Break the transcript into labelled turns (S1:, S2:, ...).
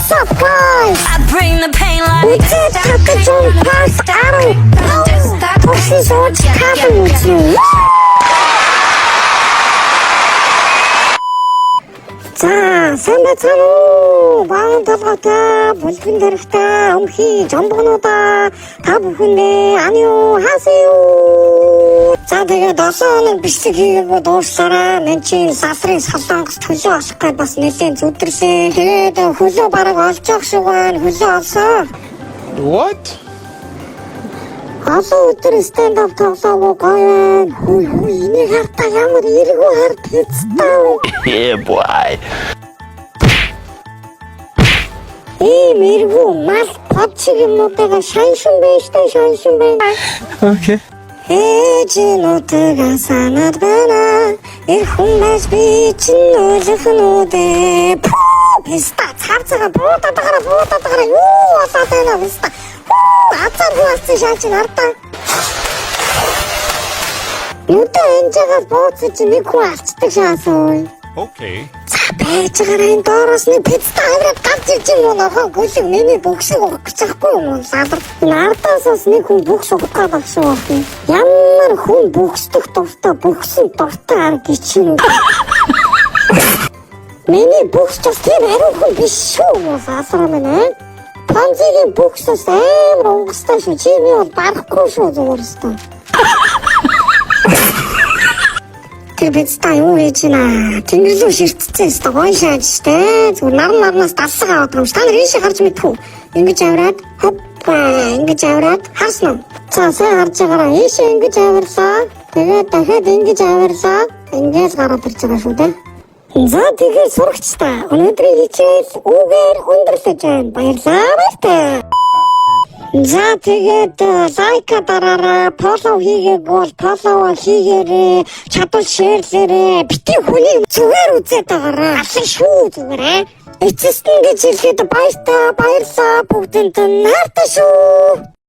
S1: What's up, guys?
S2: I bring the pain like
S1: Үчээд татаж пас гаран. Төгсөж сууж кабель үзье. За, сайн байцгаана уу? Баан толгойтой, бүлгэн дэрхтэй, өмхий жомбгонуудаа та бүхэндээ анью хаасаа. За тэгээд 7 хоног бичлэг хийгээгүй дуусараа мен чинь сасрын солонгос төлөө олох гэж бас нэлээд зүдрлээ. Тэгээд хөлөө бараг олж явах шиг байна. Хөлөө олсоо.
S3: What?
S1: Олон өдөр stand up тоглоагүй гоё. Хүй энийг хартаа ямар эргүү хард хэвчтэй.
S3: Yeah, boy.
S1: Эргүү мал под шиг юмнуудаа шаншин байштай шаншин байна.
S3: Okay.
S1: Ээжнүүдээ санаад байна. Эх хүмүүс би чинь ойлгох нүдэ. Писта цавцага буутадагараа юу болоод байна писта. Ацаар хуалцсан шаачин ардаа. Нүдэ энэжээс бууцаж нэг хүн алцдаг шаасаа.
S3: Okay.
S1: Бэжгээр энэ доороос нэг писта аваад гарч ирж юм уу гөлөг миний бөхсөг өгөх гэж байхгүй юм уу лалар. Наартаас нэг хүн бөхс өгөх гэдэг шүү байна. Ямар хүн бөхсдөх дуртай бөхсөн дуртай арга гिचэн. Миний бөхс ч тийм хариу хүн биш шүү лалар мэнэ. Панзигийн бөхсөөс амар унгастай шүү. Чи би бол барахгүй шүү зүгээрстэ. Писта юу хийж байна? Тэнгэрлүү ширтцээс гоё шааж штэ. Зүгээр нарнаас далсаг аваад юм ш. Та нар ийшээ гарч мэдхүү. Ингэж аваад ингэж аваад харсан уу? За сайн харж байгаараа ийшээ ингэж авирлаа. Тэгээд дахиад ингэж авирлаа. Ингэж гараад ирж байгаа шүү дээ. За тэгээд сурагчтай. Өнөөдрийн хичээл үгээр өндөрлөж байна. Баярлалаа баяртай. За тэгээд лайка дараараа фоллоу хийгээг бол фоллоу хийгээрэй. Чадвал шеэрлээрэй. Бити хүний зүгээр үзээд байгаарай. Алан шүү зүгээр. Эцэстэн гэж хэлгээд баярлалаа бүгдэнд хайртай шүү.